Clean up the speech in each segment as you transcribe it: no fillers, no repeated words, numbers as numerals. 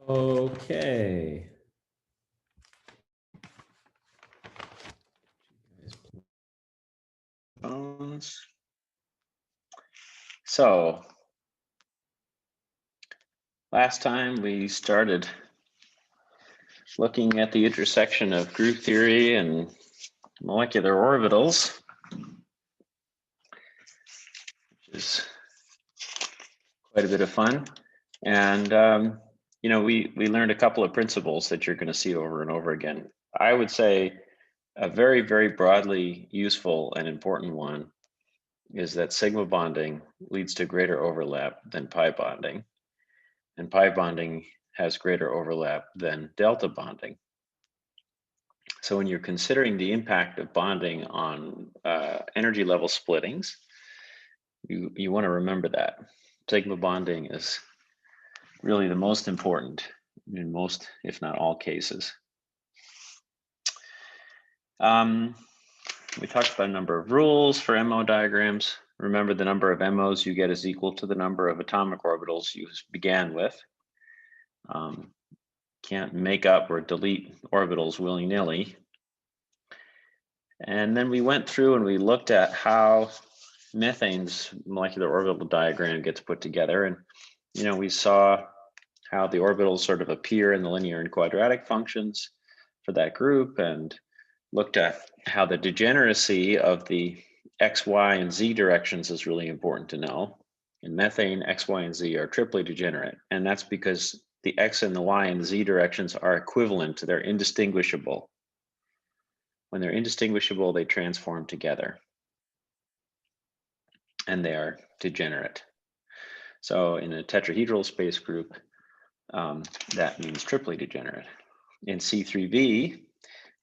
Okay. So last time we started looking at the intersection of group theory and molecular orbitals, which is quite a bit of fun. And you know, we learned a couple of principles that you're going to see over and over again. I would say a very, very broadly useful and important one is that sigma bonding leads to greater overlap than pi bonding, and pi bonding has greater overlap than delta bonding. So when you're considering the impact of bonding on energy level splittings, you want to remember that sigma bonding is really the most important in most, if not all, cases. We talked about a number of rules for MO diagrams. Remember, the number of MOs you get is equal to the number of atomic orbitals you began with. Can't make up or delete orbitals willy-nilly. And then we went through and we looked at how methane's molecular orbital diagram gets put together. And, you know, we saw how the orbitals sort of appear in the linear and quadratic functions for that group, and looked at how the degeneracy of the X, Y, and Z directions is really important to know. In methane, X, Y, and Z are triply degenerate. And that's because the X and the Y and the Z directions are equivalent. They're indistinguishable. When they're indistinguishable, they transform together. And they are degenerate. So in a tetrahedral space group, that means triply degenerate. In C3b,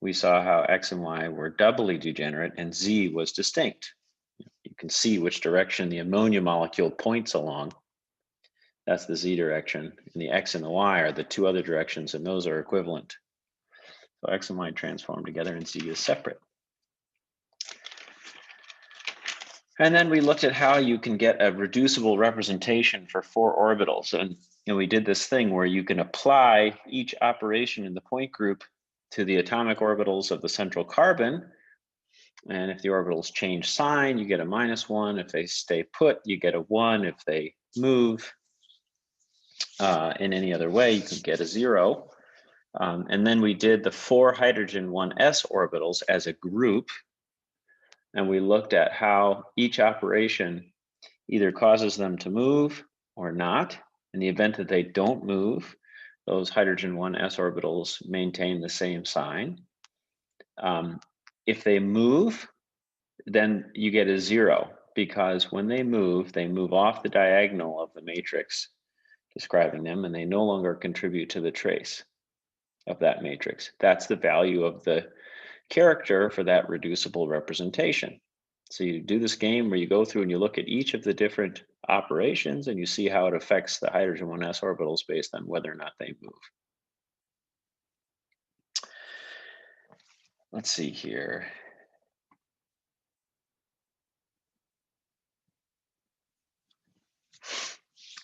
we saw how X and Y were doubly degenerate and Z was distinct. You can see which direction the ammonia molecule points along. That's the Z direction. And the X and the Y are the two other directions, and those are equivalent. So X and Y transform together and Z is separate. And then we looked at how you can get a reducible representation for 4 orbitals. And we did this thing where you can apply each operation in the point group to the atomic orbitals of the central carbon. And if the orbitals change sign, you get a -1. If they stay put, you get a 1. If they move in any other way, you can get a 0. And then we did the 4 hydrogen 1s orbitals as a group. And we looked at how each operation either causes them to move or not. In the event that they don't move, those hydrogen 1s orbitals maintain the same sign. If they move, then you get a 0, because when they move off the diagonal of the matrix describing them, and they no longer contribute to the trace of that matrix. That's the value of the character for that reducible representation. So you do this game where you go through and you look at each of the different operations and you see how it affects the hydrogen 1s orbitals based on whether or not they move. Let's see here.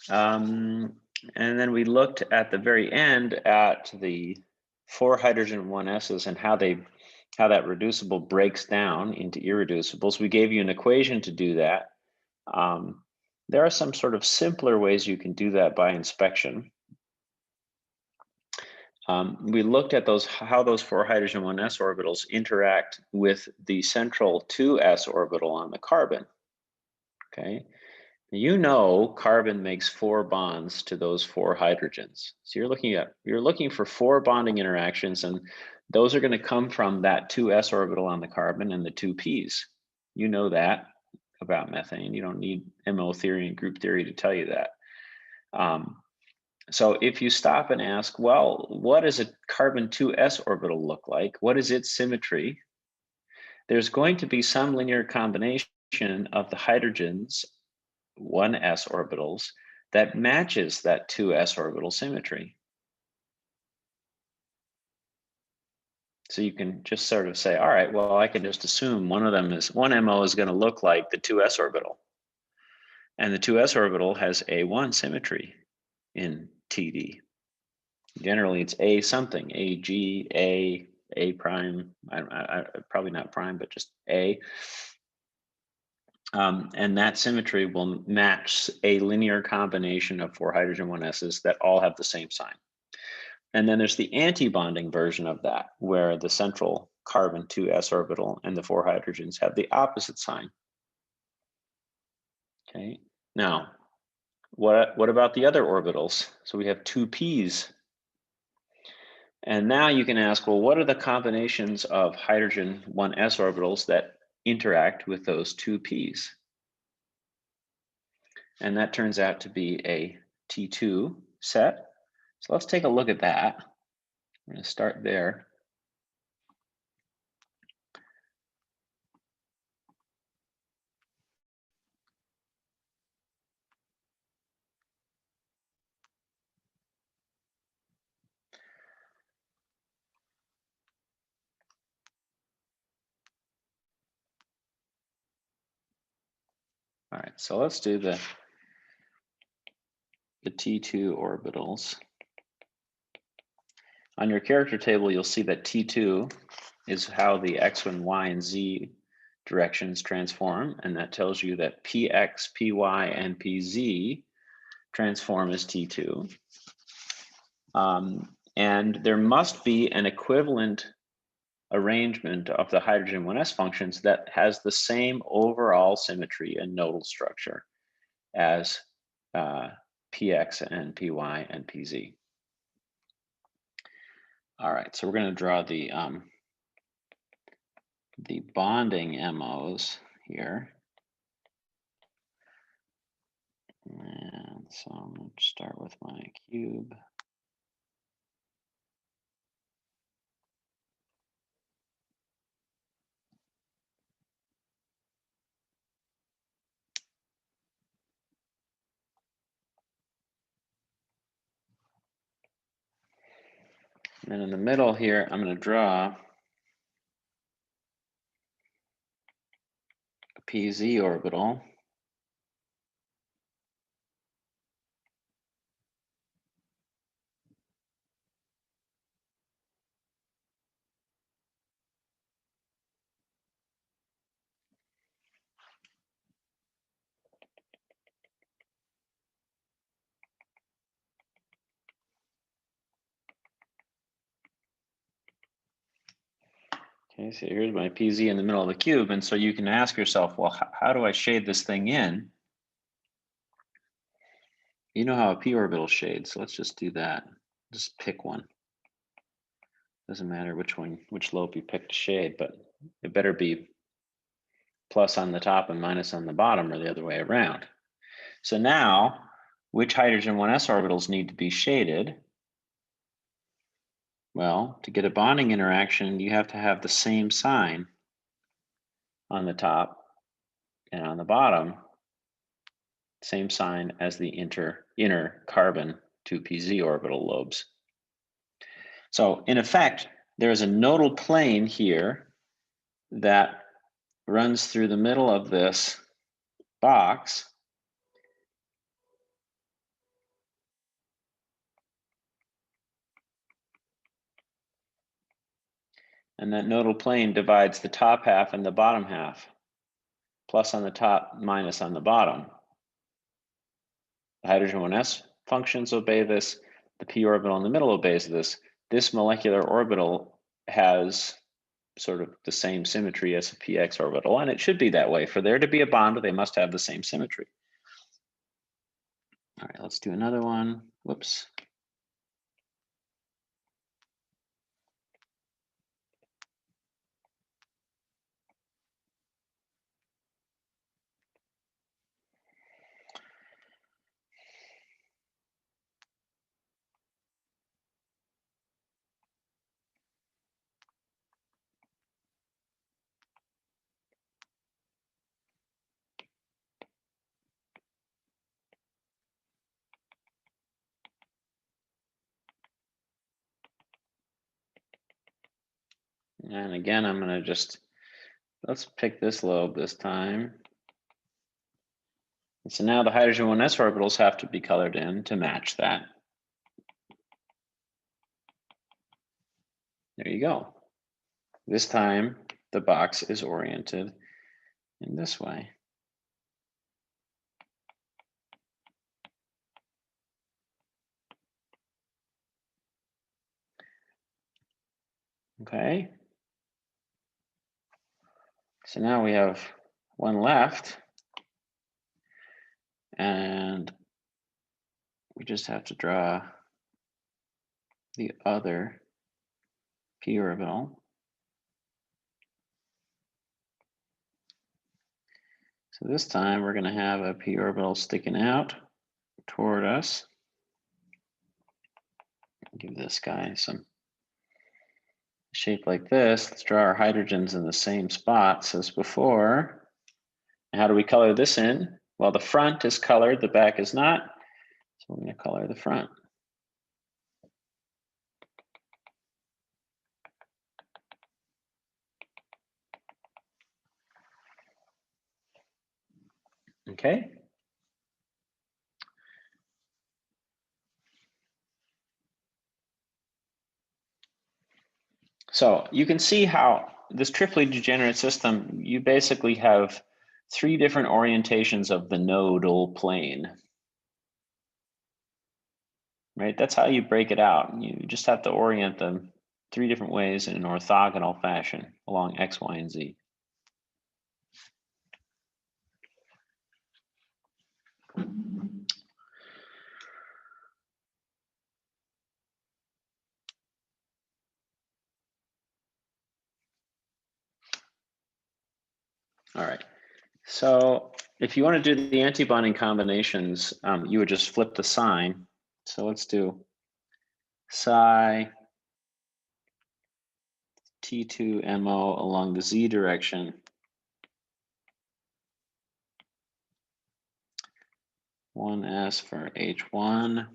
And then we looked at the very end at the 4 hydrogen 1s's and how that reducible breaks down into irreducibles. We gave you an equation to do that. There are some sort of simpler ways you can do that by inspection. We looked at how those 4 hydrogen 1s orbitals interact with the central 2s orbital on the carbon. Okay. You know, carbon makes 4 bonds to those 4 hydrogens. So you're looking for 4 bonding interactions, and those are going to come from that 2s orbital on the carbon and the 2 p's. You know that about methane. You don't need MO theory and group theory to tell you that. So if you stop and ask, well, what does a carbon 2s orbital look like? What is its symmetry? There's going to be some linear combination of the hydrogens 1s orbitals that matches that 2s orbital symmetry. So you can just sort of say, all right, well, I can just assume one MO is going to look like the 2s orbital. And the 2s orbital has A1 symmetry in TD. Generally, it's A something, A, G, A prime, I probably not prime, but just A. And that symmetry will match a linear combination of 4 hydrogen 1s's that all have the same sign. And then there's the anti-bonding version of that, where the central carbon 2s orbital and the 4 hydrogens have the opposite sign. Okay, now, what about the other orbitals? So we have 2 p's. And now you can ask, well, what are the combinations of hydrogen 1s orbitals that interact with those 2 p's? And that turns out to be a T2 set. So let's take a look at that. I'm going to start there. All right, so let's do the T2 orbitals. On your character table, you'll see that T2 is how the X and Y and Z directions transform, and that tells you that PX, PY, and PZ transform as T2. And there must be an equivalent arrangement of the hydrogen 1s functions that has the same overall symmetry and nodal structure as PX and PY and PZ. All right, so we're going to draw the bonding MOs here. And so I'm going to start with my cube. And then in the middle here, I'm going to draw a PZ orbital. Okay, so here's my PZ in the middle of the cube. And so you can ask yourself, well, how do I shade this thing in? You know how a p orbital shades, so let's just do that. Just pick one. Doesn't matter which lobe you pick to shade, but it better be plus on the top and minus on the bottom or the other way around. So now, which hydrogen 1s orbitals need to be shaded? Well, to get a bonding interaction, you have to have the same sign on the top and on the bottom, same sign as the inner carbon 2pz orbital lobes. So in effect, there is a nodal plane here that runs through the middle of this box. And that nodal plane divides the top half and the bottom half, plus on the top, minus on the bottom. The hydrogen 1s functions obey this. The p orbital in the middle obeys this. This molecular orbital has sort of the same symmetry as a px orbital, and it should be that way. For there to be a bond, they must have the same symmetry. All right, let's do another one. Whoops. And again, I'm going to let's pick this lobe this time. And so now the hydrogen 1s orbitals have to be colored in to match that. There you go. This time the box is oriented in this way. Okay. So now we have one left, and we just have to draw the other p orbital. So this time we're going to have a p orbital sticking out toward us. Give this guy some shape like this. Let's draw our hydrogens in the same spots as before. And how do we color this in? Well, the front is colored, the back is not. So we're going to color the front. Okay. So you can see how this triply degenerate system, you basically have 3 different orientations of the nodal plane. Right? That's how you break it out. You just have to orient them 3 different ways in an orthogonal fashion along X, Y, and Z. All right. So if you want to do the antibonding combinations, you would just flip the sign. So let's do psi T2MO along the Z direction. 1s for H1,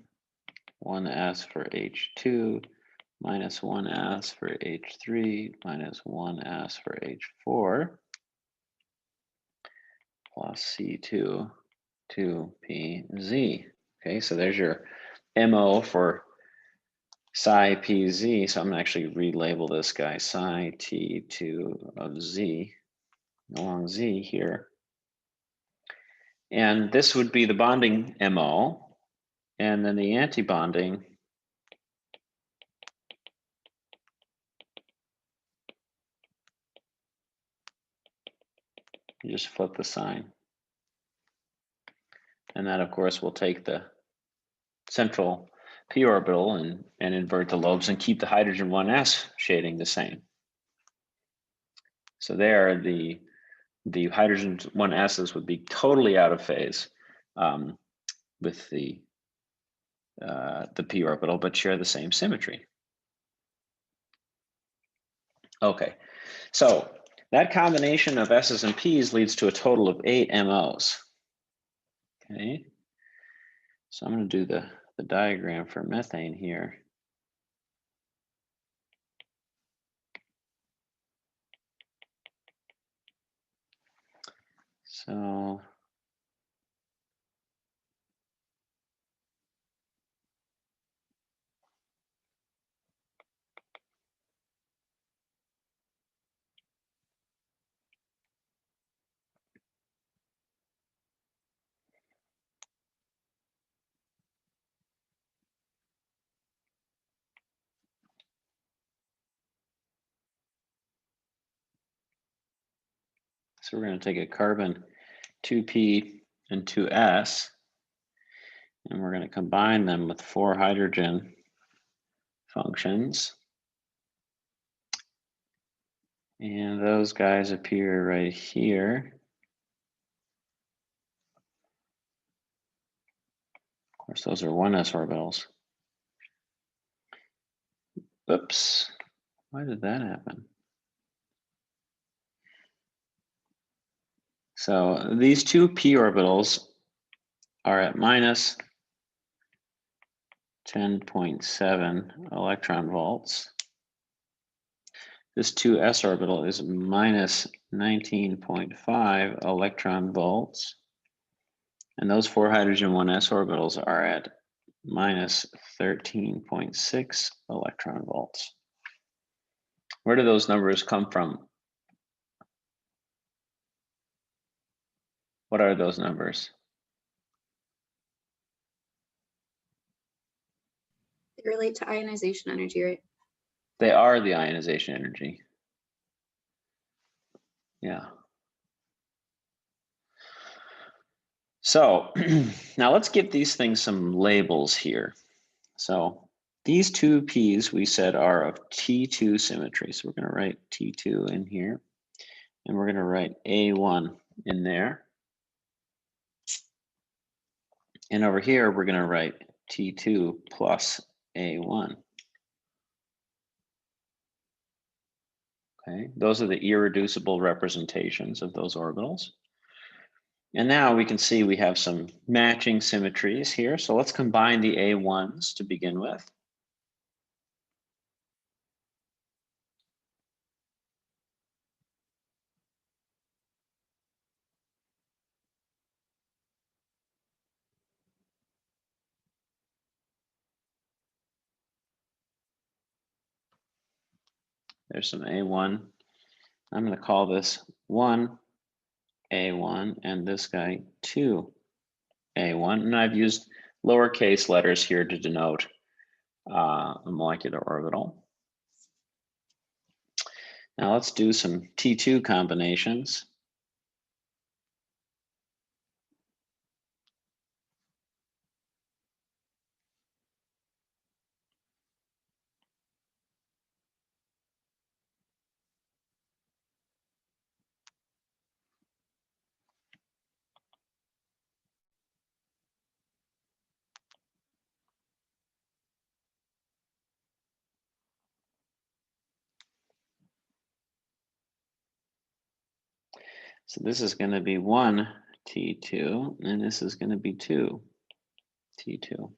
1s for H2, minus 1s for H3, minus 1s for H4, plus C2 2PZ. Okay, so there's your MO for psi PZ. So I'm gonna actually relabel this guy psi T2 of Z along Z here. And this would be the bonding MO. And then the antibonding you just flip the sign. And that, of course, will take the central p orbital and invert the lobes and keep the hydrogen 1s shading the same. So there, the hydrogen 1s's would be totally out of phase with the p orbital, but share the same symmetry. Okay, so that combination of s's and p's leads to a total of 8 MOs. Okay, so I'm going to do the diagram for methane here. So we're going to take a carbon 2p and 2s, and we're going to combine them with 4 hydrogen functions. And those guys appear right here. Of course, those are 1s orbitals. Oops, why did that happen? So these 2 p orbitals are at minus 10.7 electron volts. This 2s orbital is minus 19.5 electron volts. And those 4 hydrogen 1s orbitals are at minus 13.6 electron volts. Where do those numbers come from? What are those numbers? They relate to ionization energy, right? They are the ionization energy. Yeah. So now let's give these things some labels here. So these two P's we said are of T2 symmetry. So we're going to write T2 in here, and we're going to write A1 in there. And over here, we're going to write T2 plus A1. Okay, those are the irreducible representations of those orbitals. And now we can see we have some matching symmetries here. So let's combine the A1s to begin with. There's some A1. I'm going to call this 1A1 and this guy 2A1. And I've used lowercase letters here to denote a molecular orbital. Now let's do some T2 combinations. So this is going to be 1 T2, and this is going to be 2 T2.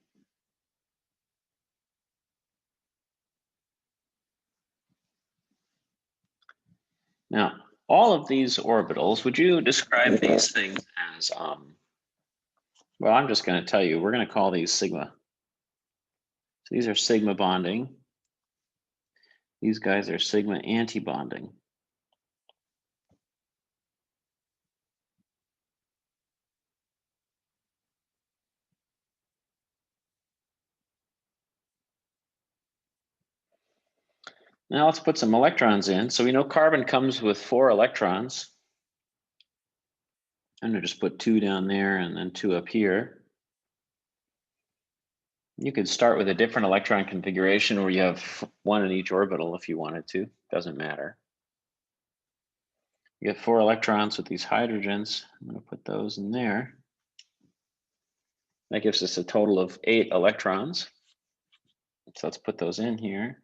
Now, all of these orbitals, would you describe these things as, well, I'm just going to tell you, we're going to call these sigma. So these are sigma bonding. These guys are sigma anti-bonding. Now let's put some electrons in. So we know carbon comes with 4 electrons. I'm going to just put 2 down there and then 2 up here. You could start with a different electron configuration where you have 1 in each orbital if you wanted to. Doesn't matter. You have 4 electrons with these hydrogens. I'm going to put those in there. That gives us a total of 8 electrons. So let's put those in here.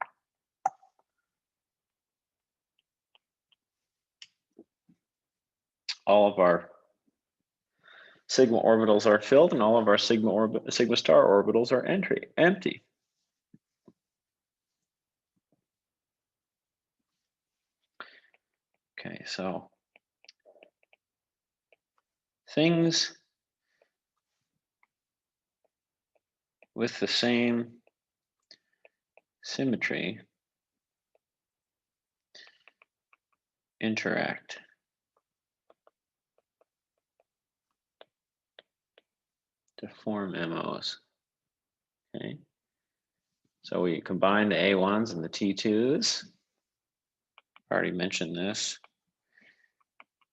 All of our sigma orbitals are filled and all of our sigma star orbitals are empty. Okay, so things with the same symmetry interact. To form MOs. Okay. So we combine the A1s and the T2s. I already mentioned this.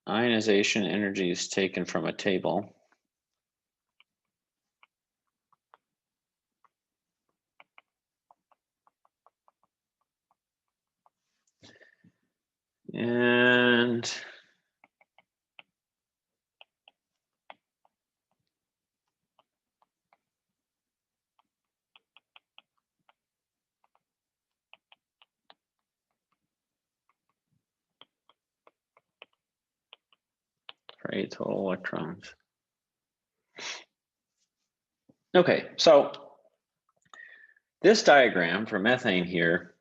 Ionization energy is taken from a table. And for 8 total electrons. Okay, so this diagram for methane here,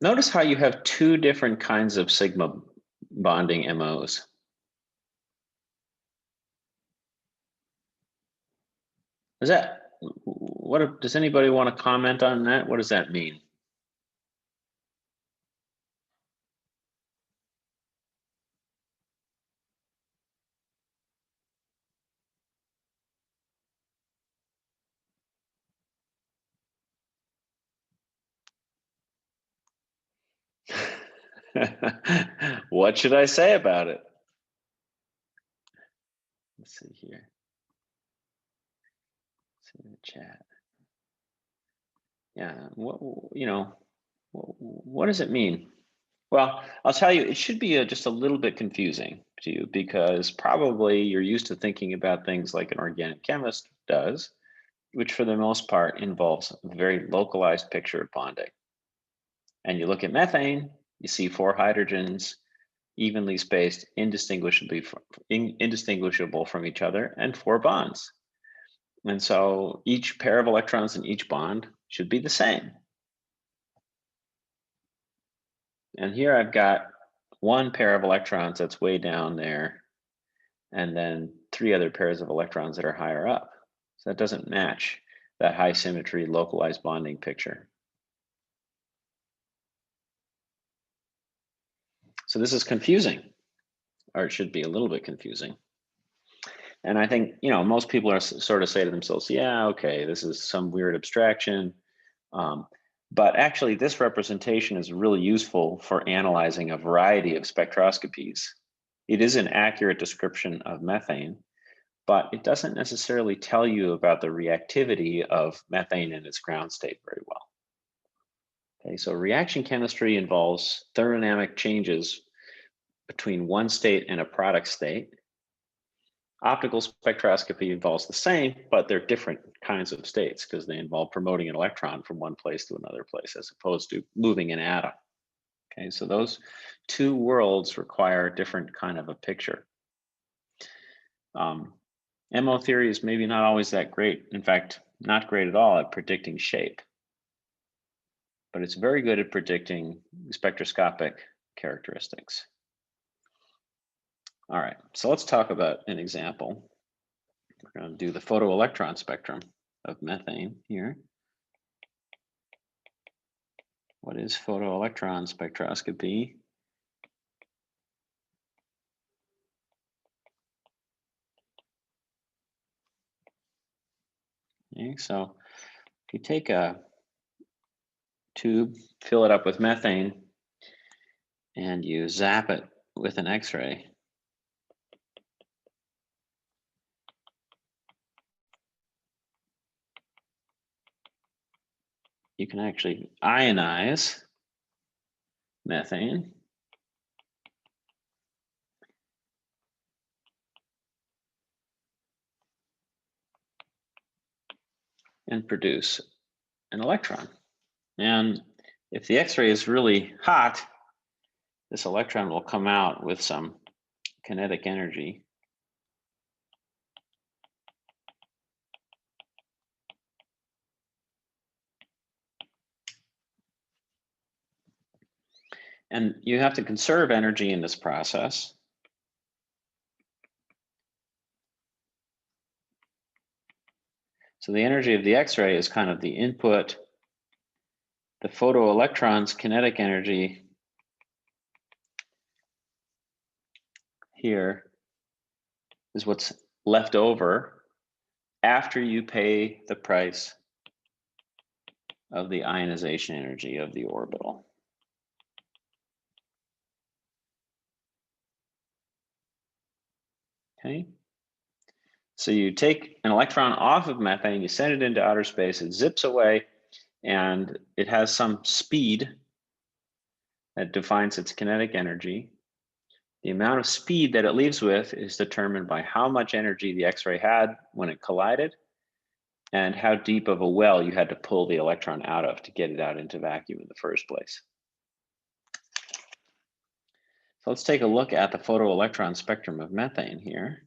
notice how you have 2 different kinds of sigma bonding MOs. Is that, does anybody want to comment on that? What does that mean? What should I say about it? Let's see here. Let's see in the chat. Yeah, what does it mean? Well, I'll tell you, it should be just a little bit confusing to you because probably you're used to thinking about things like an organic chemist does, which for the most part involves a very localized picture of bonding. And you look at methane, you see 4 hydrogens evenly spaced, indistinguishable from each other, and 4 bonds. And so each pair of electrons in each bond should be the same. And here I've got 1 pair of electrons that's way down there, and then 3 other pairs of electrons that are higher up. So that doesn't match that high symmetry localized bonding picture. So this is confusing, or it should be a little bit confusing. And I think, most people are sort of say to themselves, yeah, okay, this is some weird abstraction. But actually, this representation is really useful for analyzing a variety of spectroscopies. It is an accurate description of methane, but it doesn't necessarily tell you about the reactivity of methane in its ground state very well. Okay, so reaction chemistry involves thermodynamic changes between one state and a product state. Optical spectroscopy involves the same, but they're different kinds of states because they involve promoting an electron from one place to another place as opposed to moving an atom. Okay, so those 2 worlds require a different kind of a picture. MO theory is maybe not always that great. In fact, not great at all at predicting shape, but it's very good at predicting spectroscopic characteristics. All right, so let's talk about an example. We're going to do the photoelectron spectrum of methane here. What is photoelectron spectroscopy? Okay, so if you take a tube, fill it up with methane, and you zap it with an X-ray, you can actually ionize methane. And produce an electron. And if the X-ray is really hot, this electron will come out with some kinetic energy. And you have to conserve energy in this process. So the energy of the X-ray is kind of the input. The photoelectron's kinetic energy here is what's left over after you pay the price of the ionization energy of the orbital. Okay. So you take an electron off of methane, you send it into outer space, it zips away, and it has some speed that defines its kinetic energy. The amount of speed that it leaves with is determined by how much energy the X-ray had when it collided and how deep of a well you had to pull the electron out of to get it out into vacuum in the first place. So let's take a look at the photoelectron spectrum of methane here.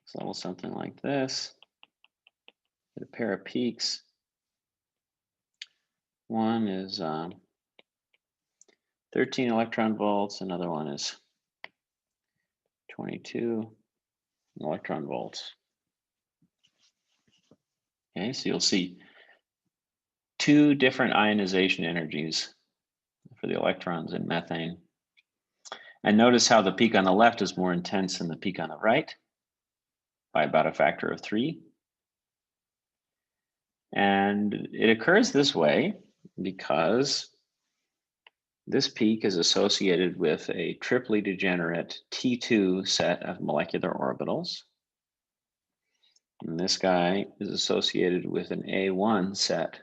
So something like this. pair of peaks. One is 13 electron volts, another one is 22 electron volts. Okay, so you'll see two different ionization energies for the electrons in methane. And notice how the peak on the left is more intense than the peak on the right by about a factor of 3. And it occurs this way because this peak is associated with a triply degenerate T2 set of molecular orbitals. And this guy is associated with an A1 set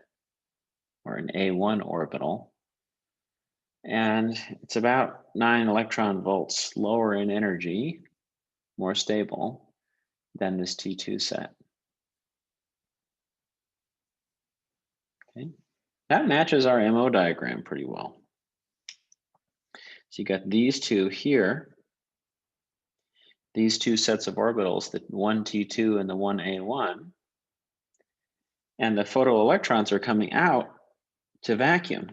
or an A1 orbital. And it's about 9 electron volts lower in energy, more stable than this T2 set. Okay, that matches our MO diagram pretty well. So you got these two here, these two sets of orbitals, the one T2 and the one A1, and the photoelectrons are coming out to vacuum.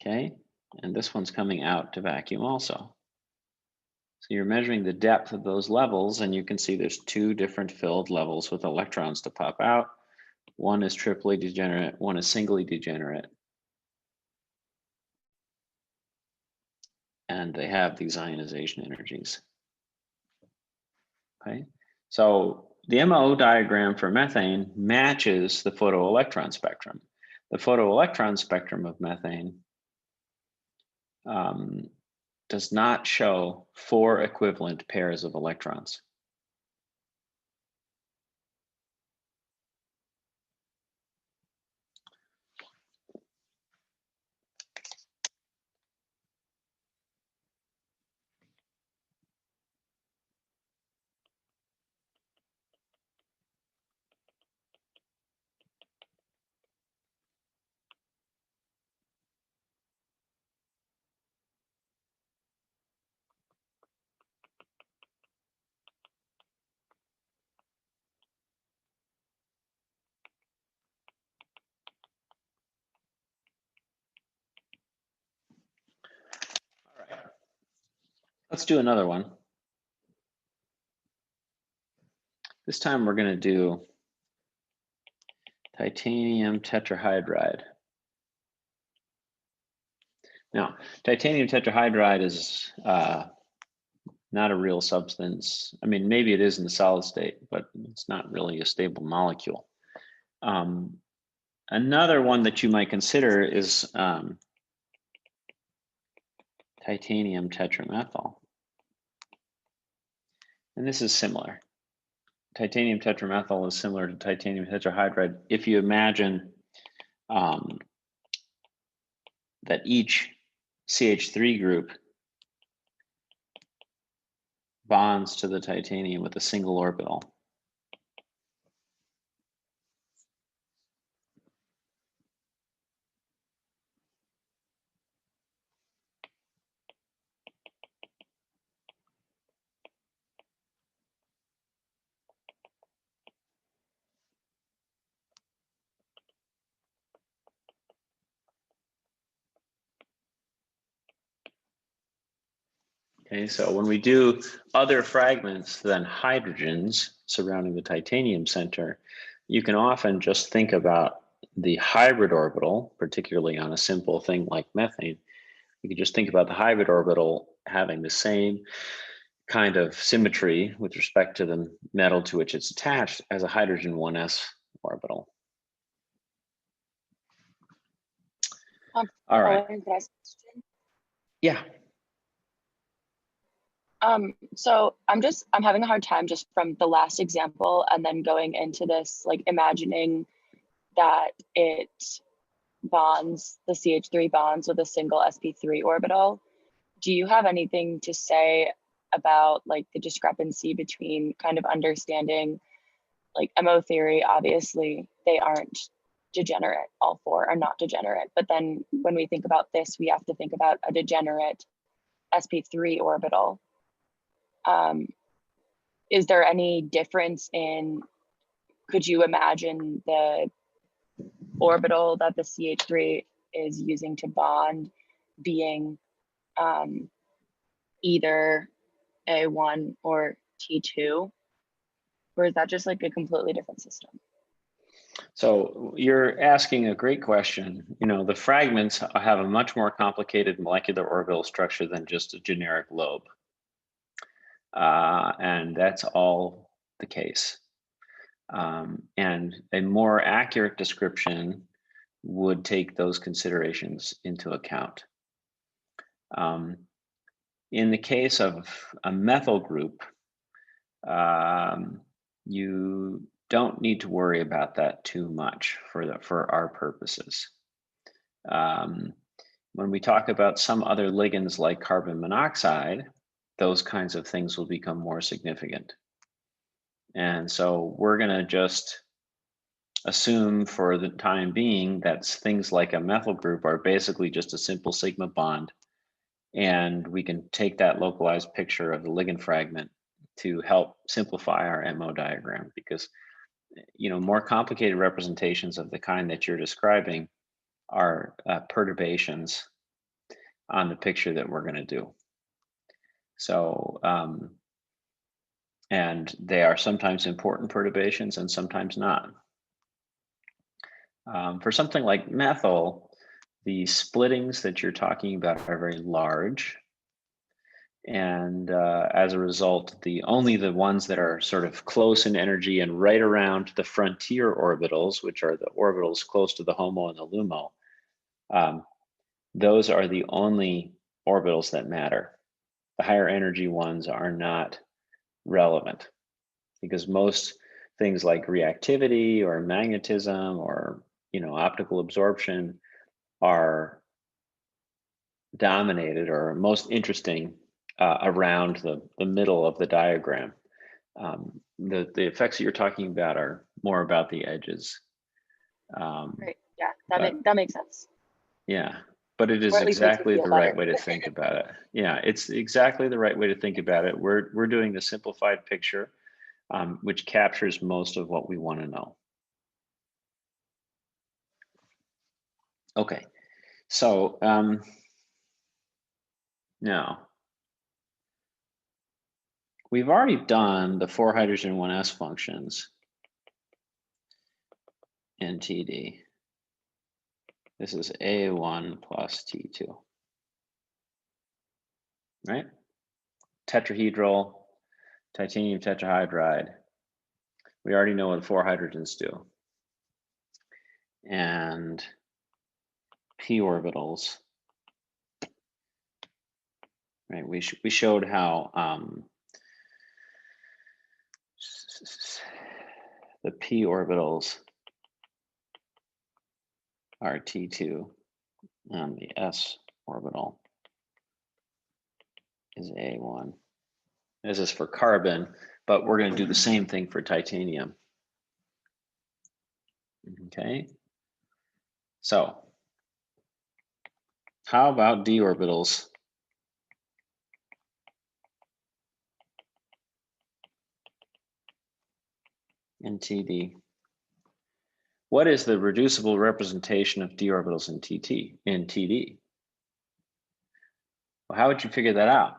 Okay, and this one's coming out to vacuum also. So you're measuring the depth of those levels, and you can see there's two different filled levels with electrons to pop out. One is triply degenerate, one is singly degenerate. And they have these ionization energies. Okay, so the MO diagram for methane matches the photoelectron spectrum. The photoelectron spectrum of methane does not show 4 equivalent pairs of electrons. All right, let's do another one. This time we're going to do titanium tetrahydride. Now, titanium tetrahydride is not a real substance. I mean, maybe it is in the solid state, but it's not really a stable molecule. Another one that you might consider is titanium tetramethyl. And this is similar. Titanium tetramethyl is similar to titanium tetrahydride. If you imagine that each CH3 group bonds to the titanium with a single orbital. Okay, so when we do other fragments than hydrogens surrounding the titanium center, you can often just think about the hybrid orbital, particularly on a simple thing like methane. You can just think about the hybrid orbital having the same kind of symmetry with respect to the metal to which it's attached as a hydrogen 1s orbital. All right. Yeah. So I'm having a hard time just from the last example and then going into this, like imagining that it bonds, the CH3 bonds with a single sp3 orbital. Do you have anything to say about like the discrepancy between kind of understanding like MO theory? Obviously they aren't degenerate, all 4 are not degenerate, but then when we think about this, we have to think about a degenerate sp3 orbital. Is there any difference in could you imagine the orbital that the CH3 is using to bond being either A1 or T2? Or is that just like a completely different system? So you're asking a great question. You know, the fragments have a much more complicated molecular orbital structure than just a generic lobe. And that's all the case. And a more accurate description would take those considerations into account. In the case of a methyl group, you don't need to worry about that too much for our purposes. When we talk about some other ligands like carbon monoxide, those kinds of things will become more significant. And so we're going to just assume for the time being that things like a methyl group are basically just a simple sigma bond. And we can take that localized picture of the ligand fragment to help simplify our MO diagram, because you know, more complicated representations of the kind that you're describing are perturbations on the picture that we're going to do. So, and they are sometimes important perturbations and sometimes not. For something like methyl, the splittings that you're talking about are very large. And as a result, only the ones that are sort of close in energy and right around the frontier orbitals, which are the orbitals close to the HOMO and the LUMO, those are the only orbitals that matter. The higher energy ones are not relevant, because most things like reactivity or magnetism or, you know, optical absorption are dominated or most interesting around the middle of the diagram. The effects that you're talking about are more about the edges. Right. Yeah, that makes sense. Yeah, but it is exactly the right way to think about it. Yeah, it's exactly the right way to think about it. We're doing the simplified picture, which captures most of what we want to know. Okay, so now we've already done the 4 hydrogen 1s functions in TD. This is A1 plus T2, right? Tetrahedral, titanium tetrahydride. We already know what 4 hydrogens do. And p orbitals, right? We showed how the p orbitals are T2 and the s orbital is A1. This is for carbon, but we're going to do the same thing for titanium. Okay. So how about d orbitals? In TD. What is the reducible representation of d orbitals in TD? Well, how would you figure that out?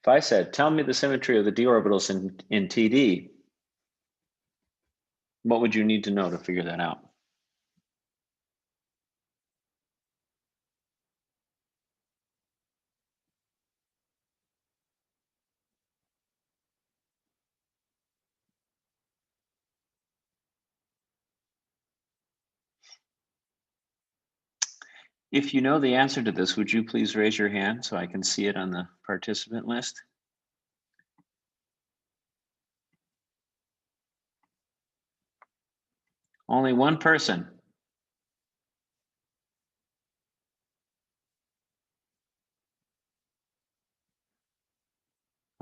If I said, tell me the symmetry of the d orbitals in TD, what would you need to know to figure that out? If you know the answer to this, would you please raise your hand so I can see it on the participant list? Only one person.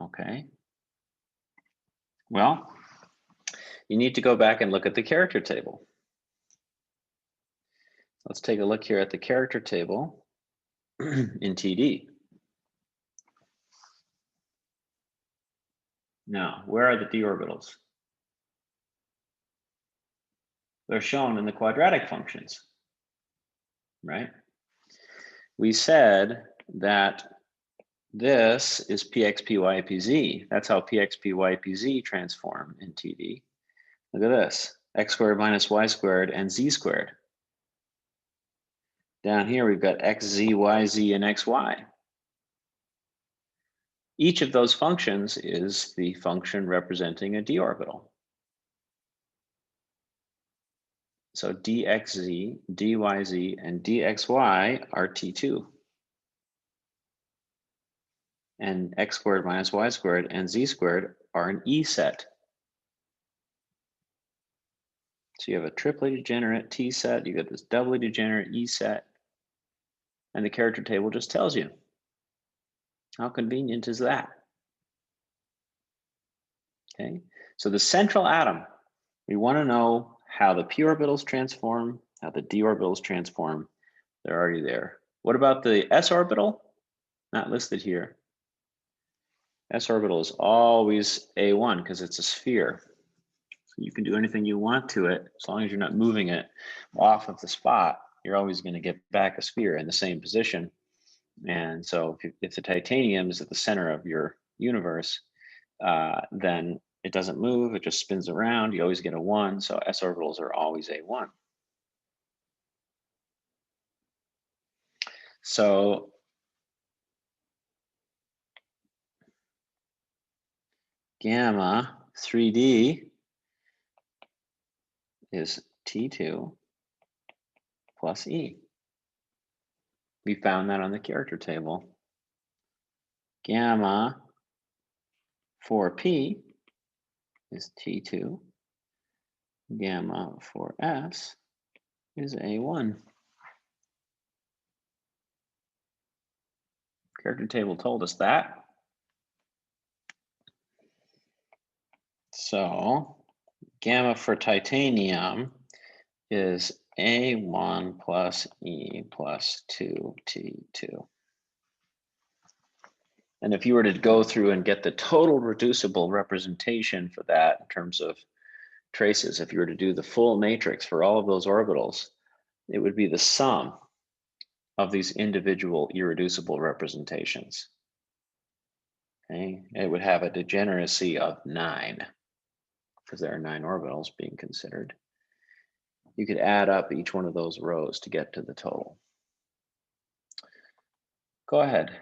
Okay. Well, you need to go back and look at the character table. Let's take a look here at the character table in TD. Now, where are the d orbitals? They're shown in the quadratic functions, right? We said that this is px, py, pz. That's how px, py, pz transform in TD. Look at this, x squared minus y squared and z squared. Down here, we've got x, z, y, z, and xy. Each of those functions is the function representing a d orbital. So dxz, dyz, and dxy are T2. And x squared minus y squared and z squared are an E set. So you have a triply degenerate T set, you get this doubly degenerate E set, and the character table just tells you. How convenient is that? Okay, so the central atom, we want to know how the p orbitals transform, how the d orbitals transform. They're already there. What about the s orbital? Not listed here. S orbital is always A1 because it's a sphere. So you can do anything you want to it, as long as you're not moving it off of the spot, you're always going to get back a sphere in the same position. And so if the titanium is at the center of your universe, then it doesn't move, it just spins around, you always get a 1, so s orbitals are always A1. So gamma 3D is T2 plus E. We found that on the character table. Gamma 4P is T2. Gamma 4S is A1. Character table told us that. So gamma for titanium is A1 plus E plus 2T2. And if you were to go through and get the total reducible representation for that in terms of traces, if you were to do the full matrix for all of those orbitals, it would be the sum of these individual irreducible representations. Okay, it would have a degeneracy of 9 because there are 9 orbitals being considered. You could add up each one of those rows to get to the total. Go ahead.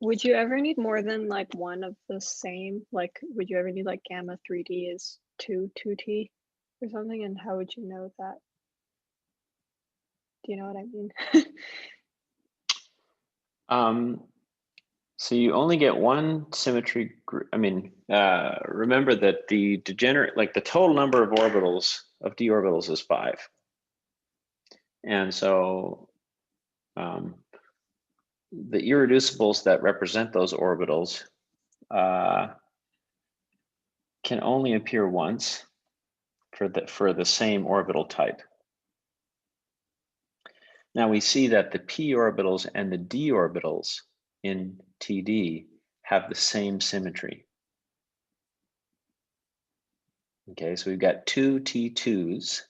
Would you ever need more than like one of the same? Like, would you ever need like gamma 3D is 2T or something? And how would you know that? Do you know what I mean? So you only get one symmetry group. I mean, remember that the degenerate, like the total number of orbitals of d orbitals is 5. And so the irreducibles that represent those orbitals can only appear once for the same orbital type. Now we see that the p orbitals and the d orbitals in TD have the same symmetry. Okay, so we've got 2 T2s.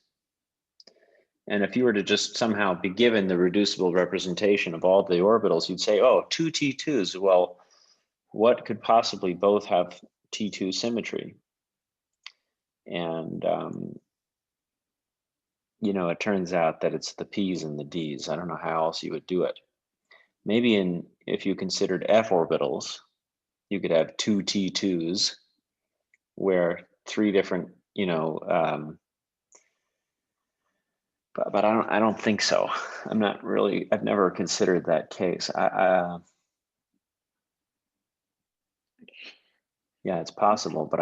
And if you were to just somehow be given the reducible representation of all the orbitals, you'd say, oh, 2 T2s. Well, what could possibly both have T2 symmetry? And, you know, it turns out that it's the P's and the D's. I don't know how else you would do it. Maybe if you considered F orbitals, you could have 2 T2s where 3 different, you know, but I don't think so. I'm not really, I've never considered that case. Yeah, it's possible, but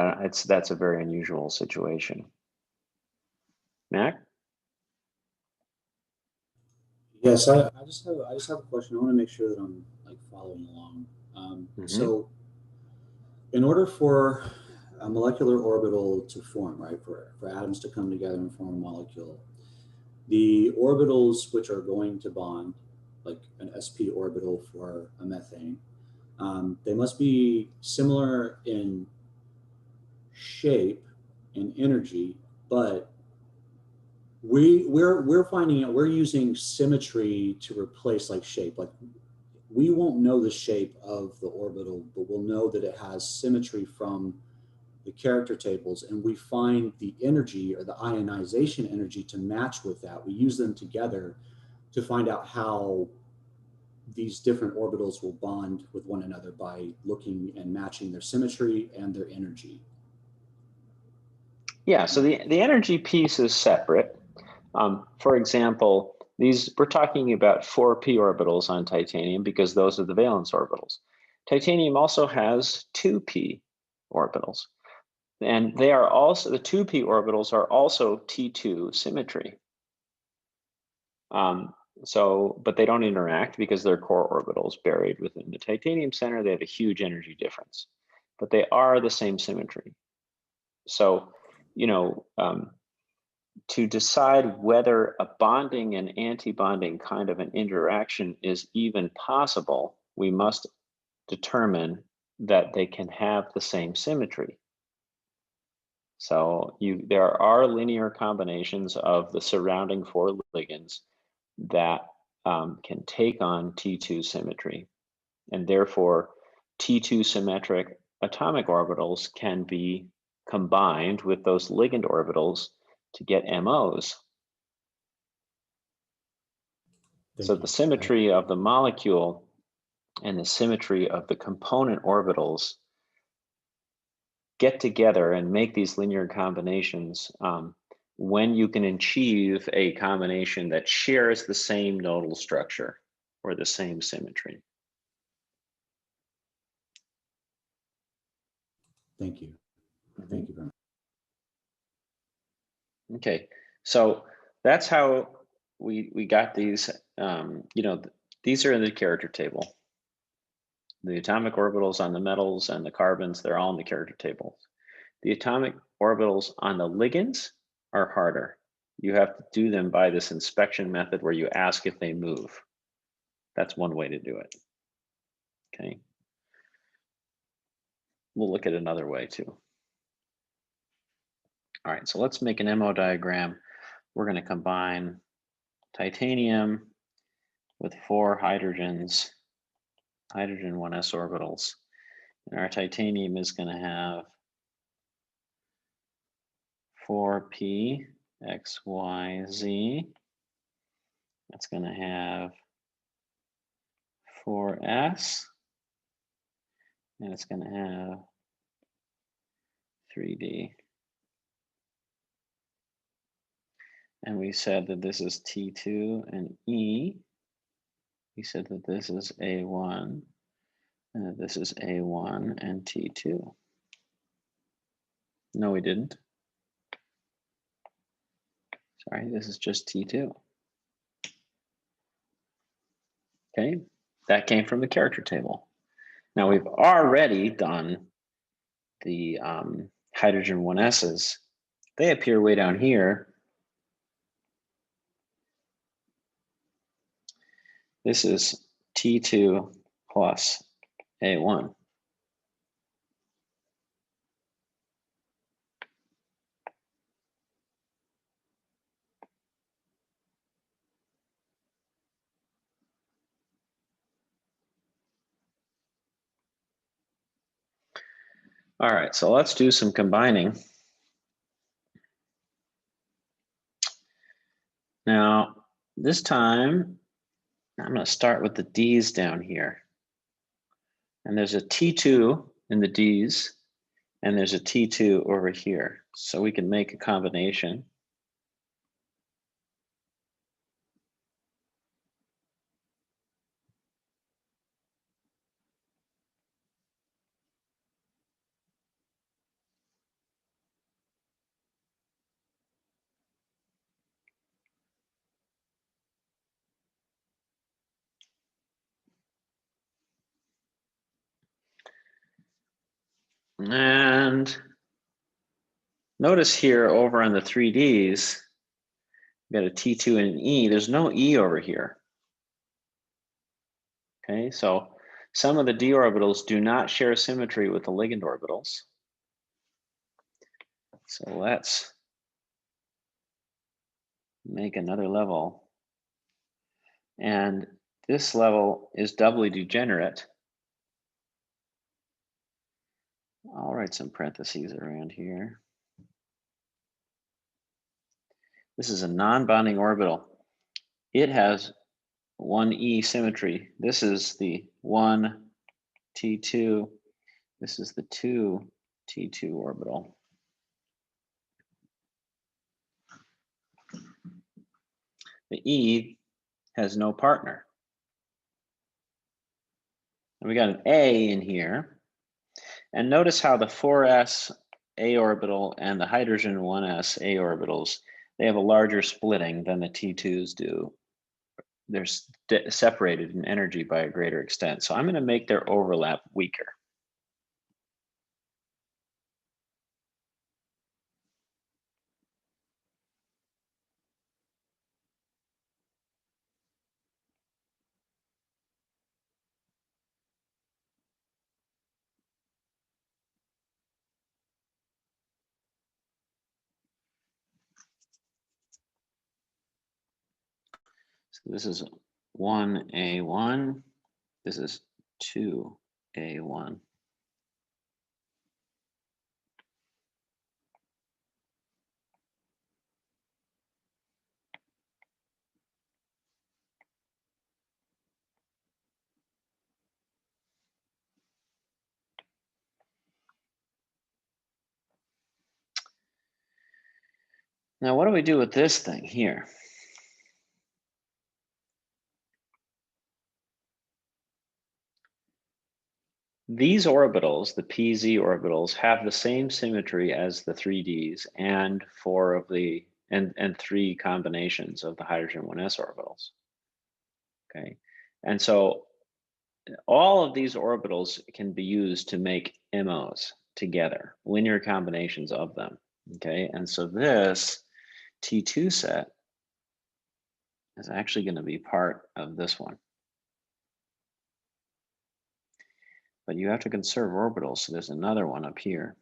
that's a very unusual situation. Mac? Yes, I just have a question. I want to make sure that I'm like following along. So in order for a molecular orbital to form, right, for atoms to come together and form a molecule, the orbitals which are going to bond, like an sp orbital for a methane, they must be similar in shape and energy, but we're finding out we're using symmetry to replace like shape. Like we won't know the shape of the orbital, but we'll know that it has symmetry from the character tables, and we find the energy or the ionization energy to match with that. We use them together to find out how these different orbitals will bond with one another by looking and matching their symmetry and their energy. Yeah, so the energy piece is separate. For example, we're talking about 4p orbitals on titanium because those are the valence orbitals. Titanium also has 2p orbitals, and they are also, the 2p orbitals are also T2 symmetry. But they don't interact because they're core orbitals buried within the titanium center. They have a huge energy difference, but they are the same symmetry. So, to decide whether a bonding and anti-bonding kind of an interaction is even possible, we must determine that they can have the same symmetry. So there are linear combinations of the surrounding 4 ligands that can take on T2 symmetry, and therefore T2 symmetric atomic orbitals can be combined with those ligand orbitals to get MOs. So the symmetry of the molecule and the symmetry of the component orbitals get together and make these linear combinations when you can achieve a combination that shares the same nodal structure or the same symmetry. Thank you. Thank you very much. Okay, so that's how we got these. These are in the character table. The atomic orbitals on the metals and the carbons, they're all in the character table. The atomic orbitals on the ligands are harder. You have to do them by this inspection method where you ask if they move. That's one way to do it. Okay. We'll look at another way too. All right, so let's make an MO diagram. We're going to combine titanium with 4 hydrogens, hydrogen 1s orbitals. And our titanium is going to have 4p x, y, z. That's going to have 4s, and it's going to have 3d. And we said that this is T2 and E. We said that this is A1, and that this is A1 and T2. No, we didn't. Sorry, this is just T2. Okay, that came from the character table. Now we've already done the hydrogen 1s's. They appear way down here. This is T2 plus A1. All right, so let's do some combining. Now, this time, I'm going to start with the D's down here. And there's a T2 in the D's, and there's a T2 over here. So we can make a combination. And notice here over on the 3Ds, we got a T2 and an E. There's no E over here. Okay, so some of the d orbitals do not share symmetry with the ligand orbitals. So let's make another level. And this level is doubly degenerate. I'll write some parentheses around here. This is a non-bonding orbital. It has 1e symmetry. This is the 1 T2. This is the 2 T2 orbital. The E has no partner. And we got an A in here. And notice how the 4s A orbital and the hydrogen 1s A orbitals, they have a larger splitting than the T2s do. They're separated in energy by a greater extent. So I'm going to make their overlap weaker. So this is 1A1. This is 2A1. Now, what do we do with this thing here? These orbitals, the PZ orbitals, have the same symmetry as the 3Ds and four of the and three combinations of the hydrogen 1s orbitals. Okay, and so all of these orbitals can be used to make MOs together, linear combinations of them. Okay, and so this T2 set is actually going to be part of this one. But you have to conserve orbitals, so there's another one up here.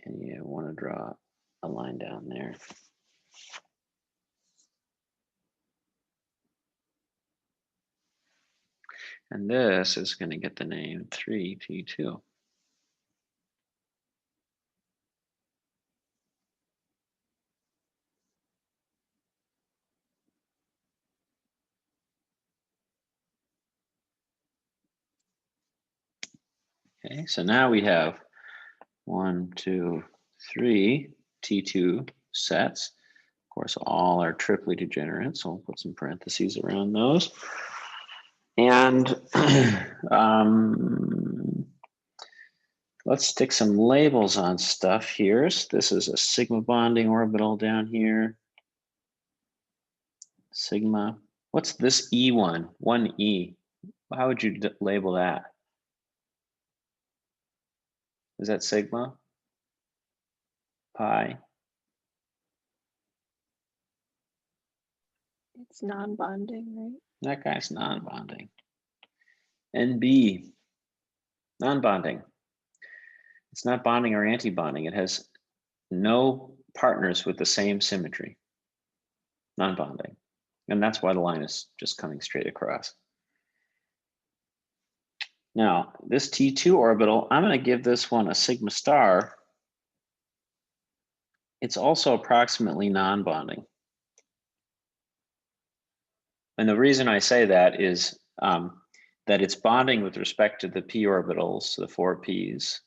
And you want to draw a line down there. And this is going to get the name 3T2. Okay, so now we have 1, 2, 3 T2 sets. Of course, all are triply degenerate, so we'll put some parentheses around those. And let's stick some labels on stuff here. So this is a sigma bonding orbital down here. Sigma. What's this E1? 1E. How would you label that? Is that sigma? Pi? It's non-bonding, right? That guy's non-bonding. NB, non-bonding. It's not bonding or anti-bonding. It has no partners with the same symmetry. Non-bonding. And that's why the line is just coming straight across. Now, this T2 orbital, I'm going to give this one a sigma star. It's also approximately non-bonding. And the reason I say that is that it's bonding with respect to the p orbitals, the 4 p's.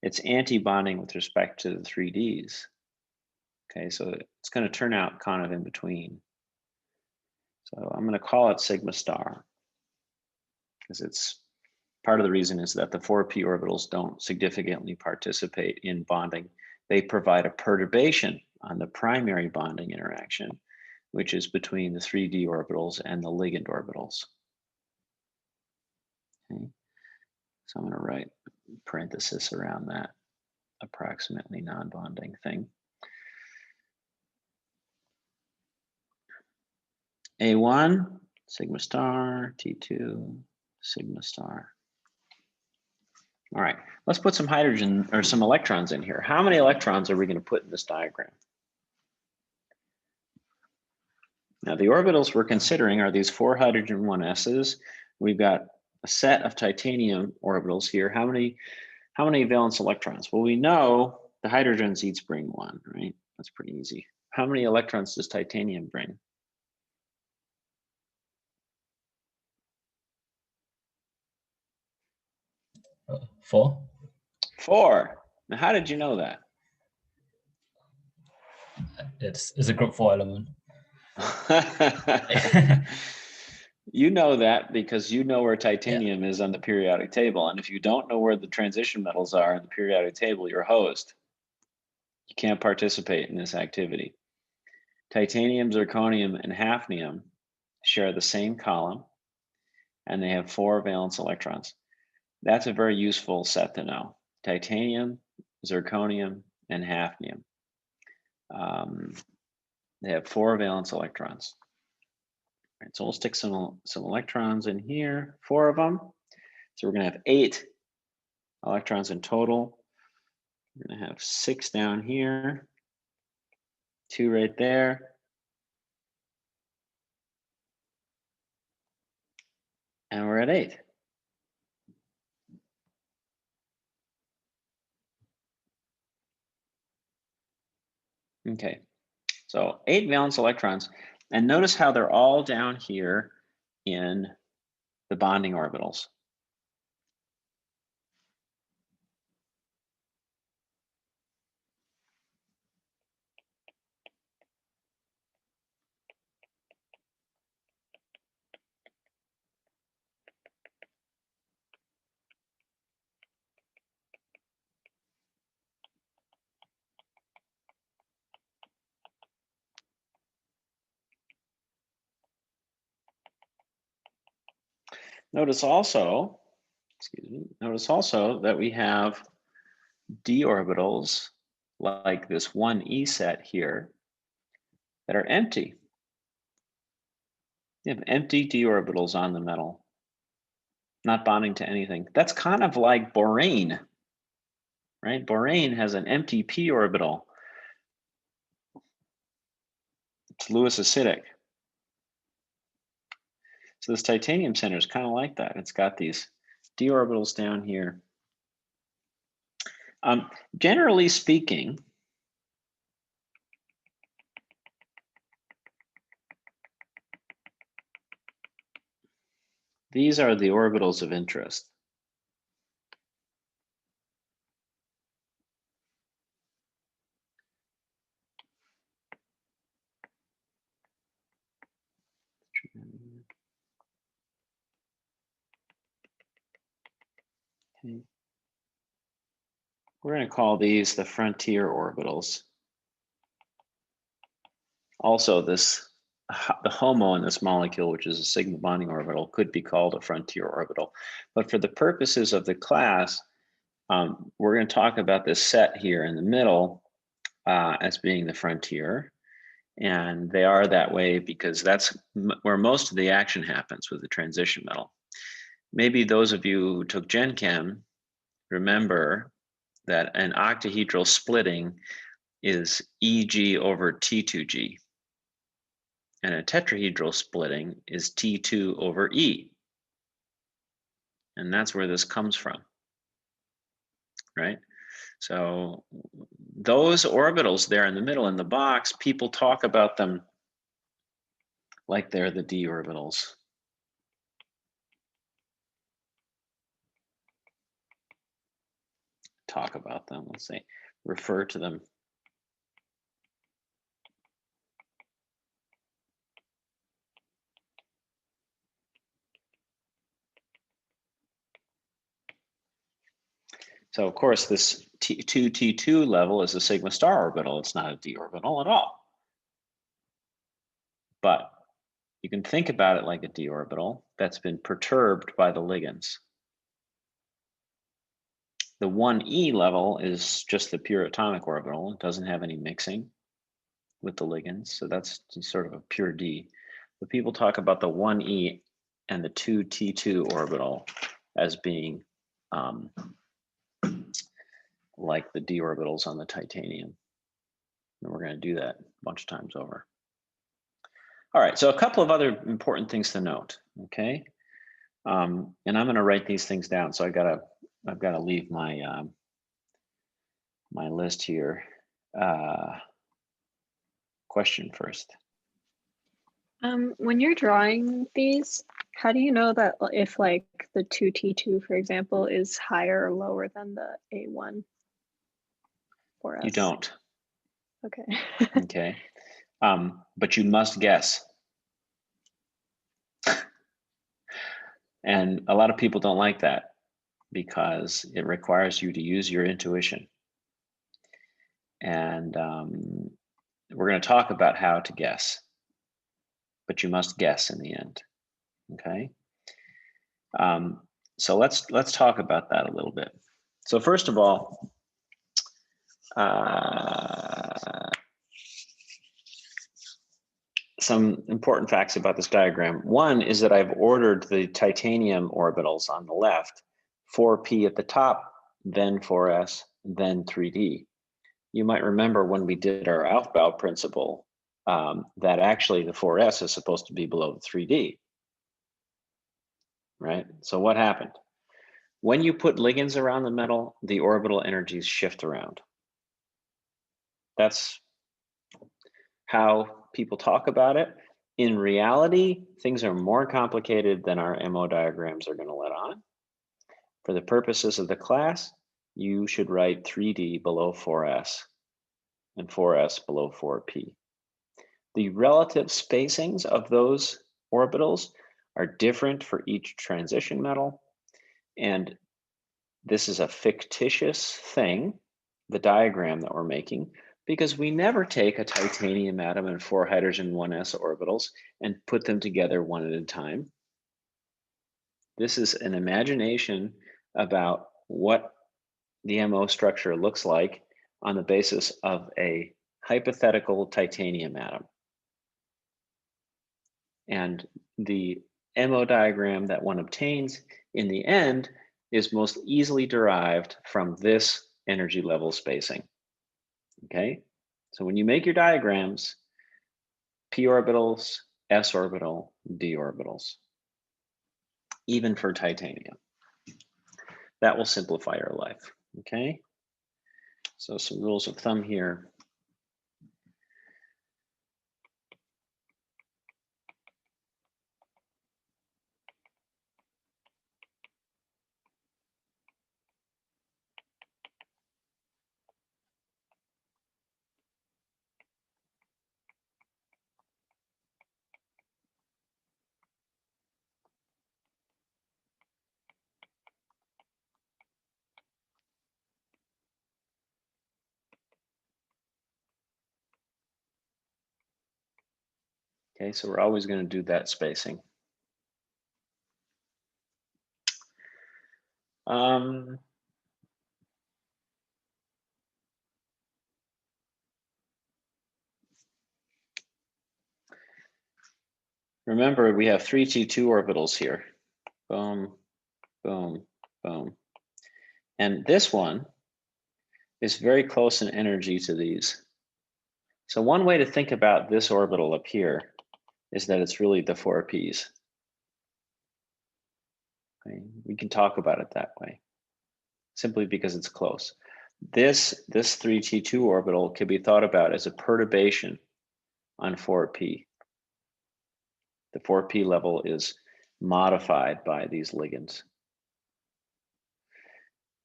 It's anti-bonding with respect to the 3Ds. Okay, so it's going to turn out kind of in between. So I'm going to call it sigma star because it's part of the reason is that the 4p orbitals don't significantly participate in bonding. They provide a perturbation on the primary bonding interaction, which is between the 3D orbitals and the ligand orbitals. Okay, so I'm going to write parenthesis around that approximately non-bonding thing. A1, sigma star, T2, sigma star. All right, let's put some hydrogen or some electrons in here. How many electrons are we going to put in this diagram? Now, the orbitals we're considering are these 4 hydrogen 1s's. We've got a set of titanium orbitals here. How many valence electrons? Well, we know the hydrogens each bring 1, right? That's pretty easy. How many electrons does titanium bring? 4. 4. Now, how did you know that? It's a group 4 element. You know that because you know where titanium is on the periodic table. And if you don't know where the transition metals are in the periodic table, you're hosed. You can't participate in this activity. Titanium, zirconium, and hafnium share the same column, and they have 4 valence electrons. That's a very useful set to know. Titanium, zirconium, and hafnium. They have 4 valence electrons. All right, so we'll stick some electrons in here, 4 of them. So we're going to have 8 electrons in total. We're going to have 6 down here, 2 right there, and we're at 8. Okay, so 8 valence electrons, and notice how they're all down here in the bonding orbitals. Notice also, notice also that we have d orbitals like this 1e set here that are empty. You have empty d orbitals on the metal, not bonding to anything. That's kind of like borane, right? Borane has an empty p orbital. It's Lewis acidic. So this titanium center is kind of like that. It's got these d orbitals down here. Generally speaking, these are the orbitals of interest. Okay. We're going to call these the frontier orbitals. Also, the HOMO in this molecule, which is a sigma bonding orbital, could be called a frontier orbital. But for the purposes of the class, we're going to talk about this set here in the middle as being the frontier. And they are that way because that's where most of the action happens with the transition metal. Maybe those of you who took Gen Chem remember that an octahedral splitting is EG over T2G. And a tetrahedral splitting is T2 over E. And that's where this comes from, right? So those orbitals there in the middle in the box, people talk about them like they're the d orbitals. Talk about them, let's say, refer to them. So of course, this T2 level is a sigma star orbital. It's not a d orbital at all. But you can think about it like a d orbital that's been perturbed by the ligands. The 1e level is just the pure atomic orbital. It doesn't have any mixing with the ligands, so that's sort of a pure D. But people talk about the 1e and the 2t2 orbital as being like the d orbitals on the titanium. And we're going to do that a bunch of times over. All right, so a couple of other important things to note, okay? And I'm going to write these things down, so I've got to leave my my list here. Question first. When you're drawing these, how do you know that if like the 2T2, for example, is higher or lower than the A1 for us? You don't. Okay. Okay. But you must guess. And a lot of people don't like that because it requires you to use your intuition. And we're going to talk about how to guess, but you must guess in the end. Okay. So let's talk about that a little bit. So first of all, some important facts about this diagram. One is that I've ordered the titanium orbitals on the left, 4p at the top, then 4s, then 3d. You might remember when we did our Aufbau principle that actually the 4s is supposed to be below the 3d, right? So what happened? When you put ligands around the metal, the orbital energies shift around. That's how people talk about it. In reality, things are more complicated than our MO diagrams are going to let on. For the purposes of the class, you should write 3D below 4s and 4s below 4p. The relative spacings of those orbitals are different for each transition metal, and this is a fictitious thing, the diagram that we're making, because we never take a titanium atom and 4 hydrogen 1s orbitals and put them together one at a time. This is an imagination about what the MO structure looks like on the basis of a hypothetical titanium atom. And the MO diagram that one obtains in the end is most easily derived from this energy level spacing. Okay, so when you make your diagrams, p orbitals, s orbital, d orbitals, even for titanium. That will simplify your life. Okay, so some rules of thumb here. Okay, so we're always going to do that spacing. Remember, we have 3 T2 orbitals here. Boom, boom, boom. And this one is very close in energy to these. So one way to think about this orbital up here is that it's really the 4 Ps. Okay? We can talk about it that way, simply because it's close. This 3T2 orbital can be thought about as a perturbation on 4p. The 4p level is modified by these ligands.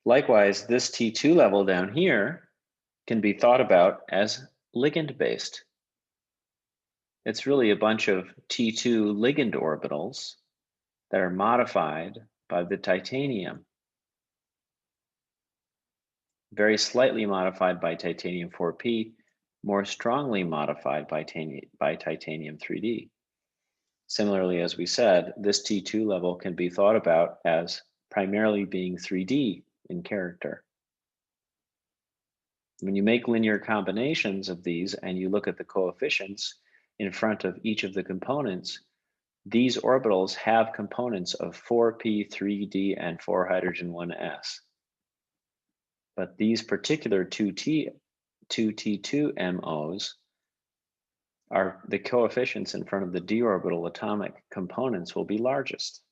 Likewise, this T2 level down here can be thought about as ligand-based. It's really a bunch of T2 ligand orbitals that are modified by the titanium. Very slightly modified by titanium 4p, more strongly modified by titanium 3d. Similarly, as we said, this T2 level can be thought about as primarily being 3D in character. When you make linear combinations of these and you look at the coefficients in front of each of the components, these orbitals have components of 4p, 3d, and 4 hydrogen 1s. But these particular 2t2 MOs are the coefficients in front of the d orbital atomic components will be largest.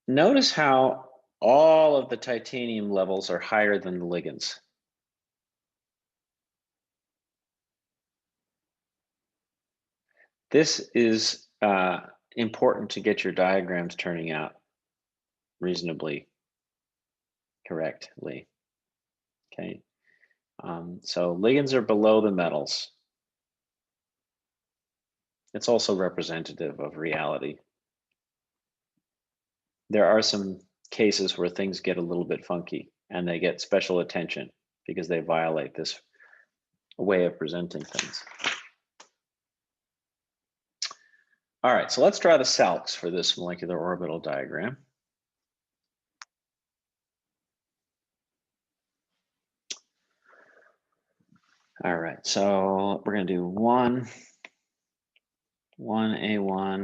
Notice how all of the titanium levels are higher than the ligands. This is important to get your diagrams turning out reasonably correctly. Okay, so ligands are below the metals. It's also representative of reality. There are some cases where things get a little bit funky and they get special attention because they violate this way of presenting things. All right, so let's draw the salx for this molecular orbital diagram. All right, so we're gonna do 1A1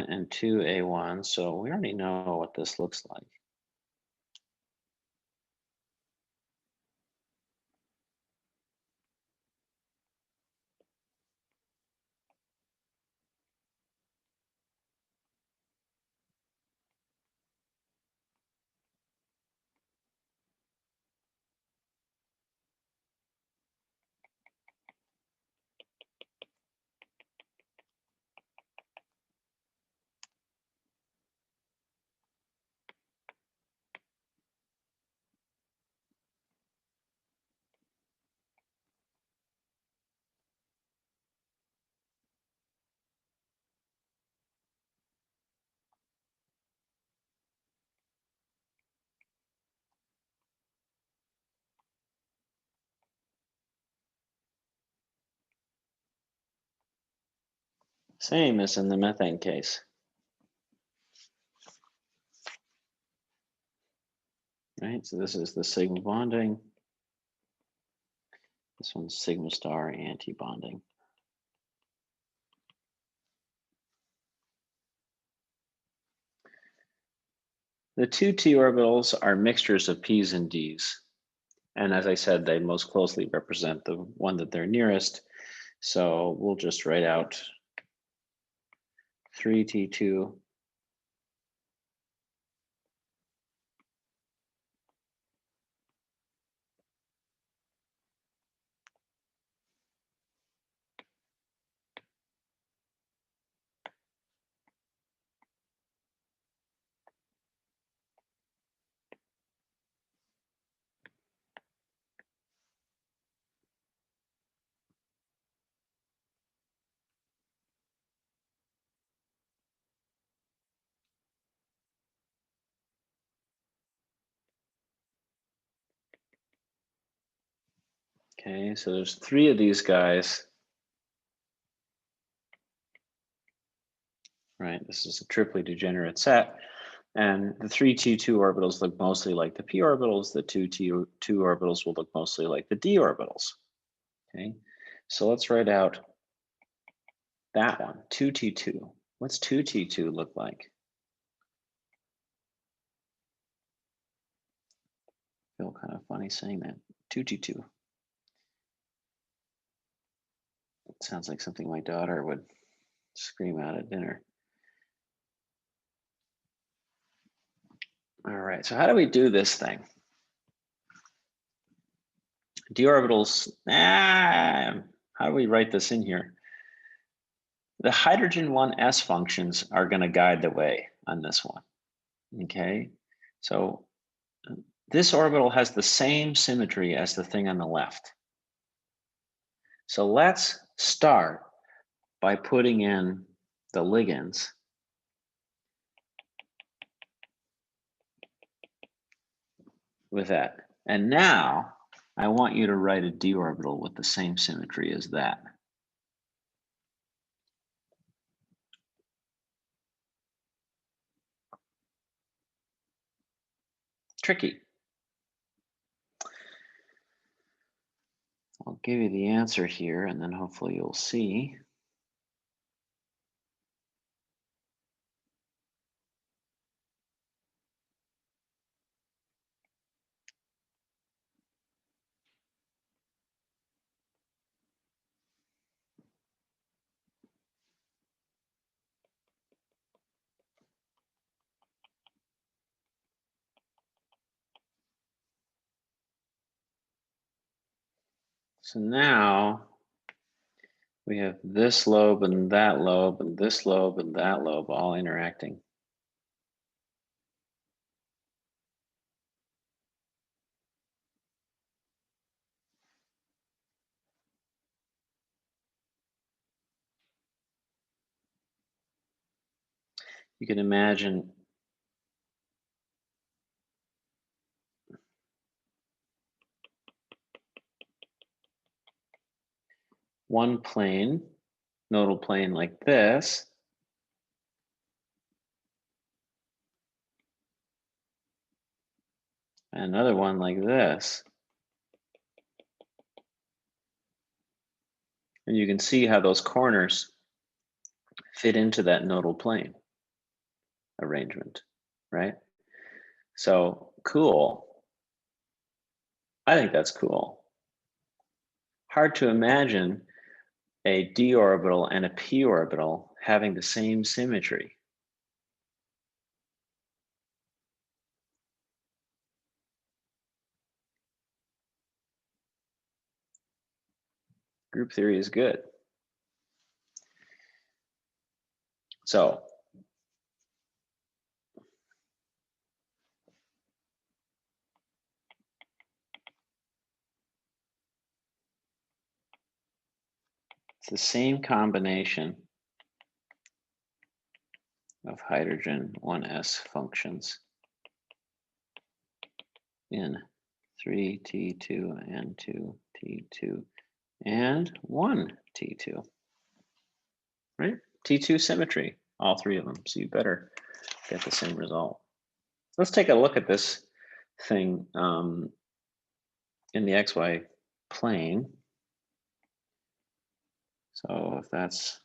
and 2A1. So we already know what this looks like. Same as in the methane case. Right, so this is the sigma bonding. This one's sigma star anti-bonding. The two t orbitals are mixtures of p's and d's. And as I said, they most closely represent the one that they're nearest. So we'll just write out 3t2 Okay, so there's 3 of these guys. Right, this is a triply degenerate set. And the 3 T2 orbitals look mostly like the p orbitals. The 2 T2 orbitals will look mostly like the d orbitals. Okay, so let's write out that one, 2T2. What's 2T2 look like? I feel kind of funny saying that. 2T2. It sounds like something my daughter would scream out at dinner. All right, so how do we do this thing? D orbitals, how do we write this in here? The hydrogen 1s functions are going to guide the way on this one. Okay, so this orbital has the same symmetry as the thing on the left. So let's start by putting in the ligands. With that. And now I want you to write a d orbital with the same symmetry as that. tricky. I'll give you the answer here, and then hopefully you'll see. So now we have this lobe and that lobe and this lobe and that lobe all interacting. You can imagine one plane, nodal plane like this, and another one like this. And you can see how those corners fit into that nodal plane arrangement, right? So cool. I think that's cool. Hard to imagine a d orbital and a p orbital having the same symmetry. Group theory is good. So it's the same combination of hydrogen 1s functions in 3T2 and 2T2 and 1T2, right? T2 symmetry, all three of them. So you better get the same result. Let's take a look at this thing in the XY plane. So if that's,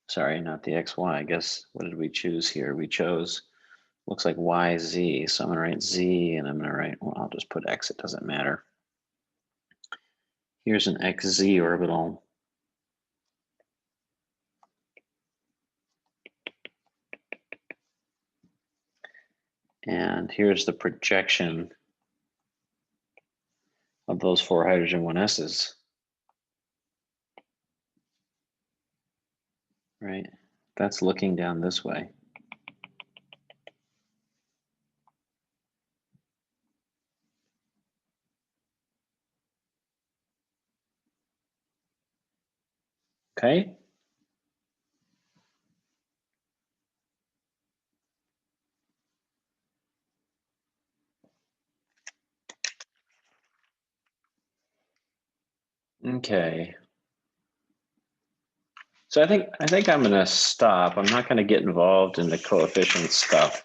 sorry, not the XY, I guess, what did we choose here? We chose, looks like YZ. So I'm gonna write Z and I'm gonna write, well, I'll just put X, it doesn't matter. Here's an XZ orbital. And here's the projection of those 4 hydrogen 1s's. Right, that's looking down this way. Okay. Okay. So I think I'm going to stop. I'm not going to get involved in the coefficient stuff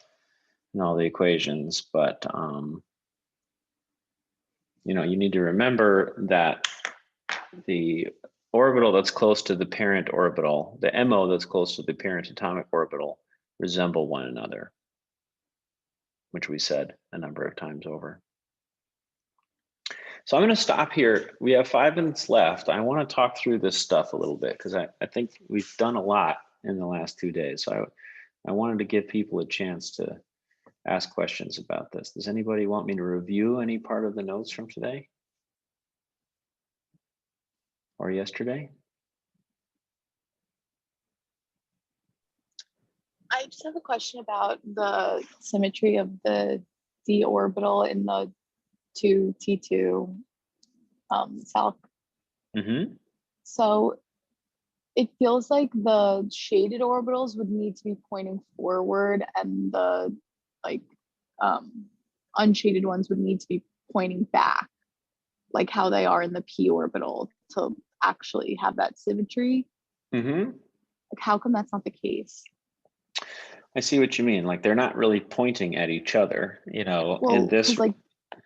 and all the equations, but you know, you need to remember that the orbital that's close to the parent orbital, the MO that's close to the parent atomic orbital, resemble one another, which we said a number of times over. So I'm going to stop here. We have 5 minutes left. I want to talk through this stuff a little bit because I think we've done a lot in the last 2 days. So I wanted to give people a chance to ask questions about this. Does anybody want me to review any part of the notes from today or yesterday? I just have a question about the symmetry of the d orbital in the 2T2 south. Mm-hmm. So it feels like the shaded orbitals would need to be pointing forward and the unshaded ones would need to be pointing back, like how they are in the p orbital, to actually have that symmetry. Mm-hmm. Like, how come that's not the case? I see what you mean. Like they're not really pointing at each other, you know, Well, in this. like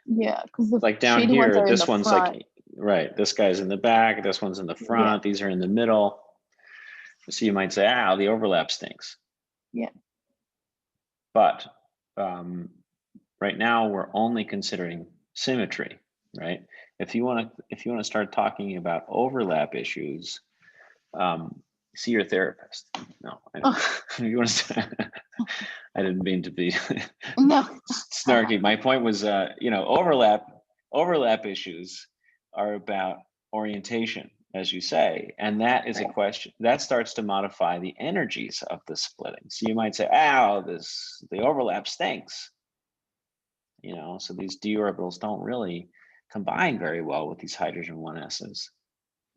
Yeah, because the Like down shady ones here, are in this the one's front. like, right, this guy's in the back, this one's in the front, these are in the middle. So you might say, ah, the overlap stinks. Yeah. But right now we're only considering symmetry, right? If you want to start talking about overlap issues, see your therapist. No, I don't. You want to? I didn't mean to be No. snarky. My point was, overlap issues are about orientation, as you say, and that is a question that starts to modify the energies of the splitting. So you might say, "Ow, the overlap stinks." So these d orbitals don't really combine very well with these hydrogen 1s's.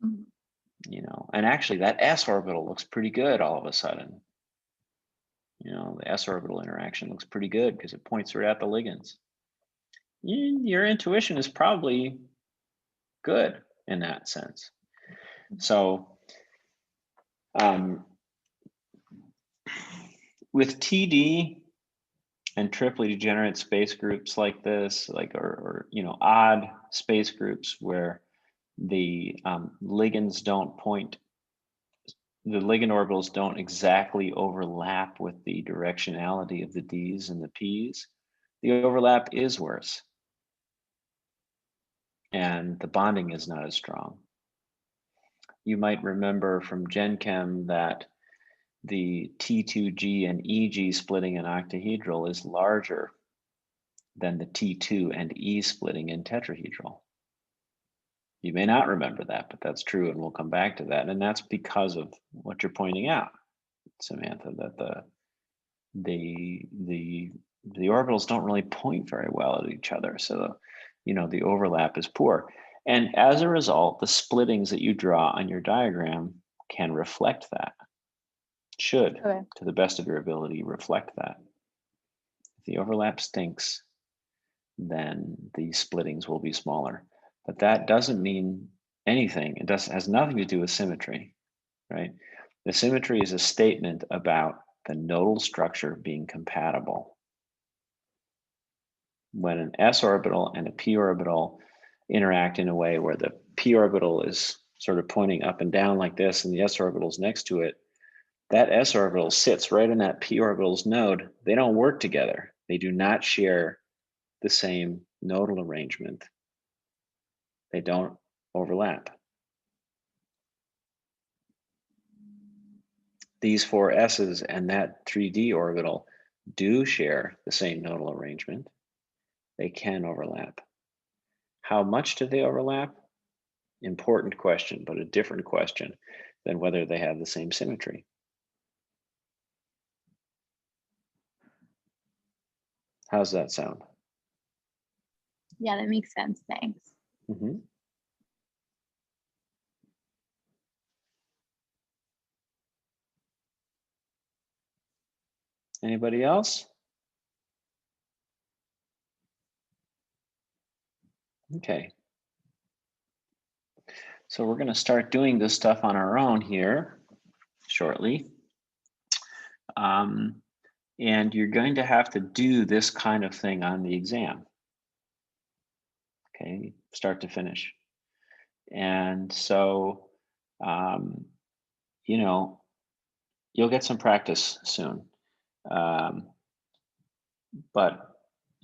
And actually that s orbital looks pretty good all of a sudden. The s orbital interaction looks pretty good because it points right at the ligands. Your intuition is probably good in that sense. So with TD and triply degenerate space groups like this, or odd space groups where the ligands don't point, the ligand orbitals don't exactly overlap with the directionality of the Ds and the Ps, the overlap is worse. And the bonding is not as strong. You might remember from Gen Chem that the T2G and EG splitting in octahedral is larger than the T2 and E splitting in tetrahedral. You may not remember that, but that's true, and we'll come back to that. And that's because of what you're pointing out, Samantha, that the orbitals don't really point very well at each other. So, the overlap is poor. And as a result, the splittings that you draw on your diagram can reflect that. Should, to the best of your ability, reflect that. If the overlap stinks, then the splittings will be smaller. But that doesn't mean anything. It has nothing to do with symmetry, right? The symmetry is a statement about the nodal structure being compatible. When an s orbital and a p orbital interact in a way where the p orbital is sort of pointing up and down like this and the s orbital is next to it, that s orbital sits right in that p orbital's node. They don't work together. They do not share the same nodal arrangement. They don't overlap. These four s's and that 3D orbital do share the same nodal arrangement. They can overlap. How much do they overlap? Important question, but a different question than whether they have the same symmetry. How's that sound? Yeah, that makes sense. Thanks. Mm-hmm. Anybody else? Okay. So we're going to start doing this stuff on our own here shortly. And you're going to have to do this kind of thing on the exam. Okay, start to finish. And so, you'll get some practice soon. But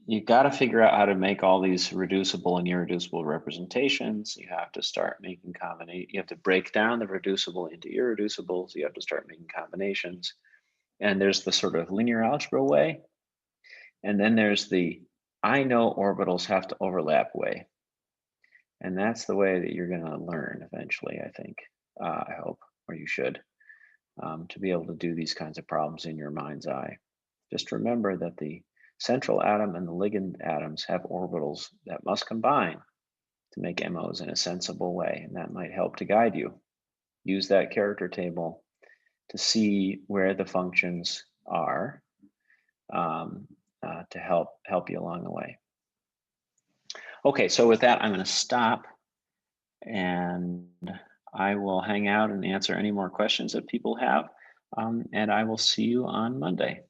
you've got to figure out how to make all these reducible and irreducible representations. You have to start making combinations. You have to break down the reducible into irreducibles. You have to start making combinations. And there's the sort of linear algebra way. And then there's the I know orbitals have to overlap way. And that's the way that you're going to learn eventually, I think, I hope, or you should, to be able to do these kinds of problems in your mind's eye. Just remember that the central atom and the ligand atoms have orbitals that must combine to make MOs in a sensible way, and that might help to guide you. Use that character table to see where the functions are to help you along the way. Okay, so with that, I'm going to stop, and I will hang out and answer any more questions that people have, and I will see you on Monday.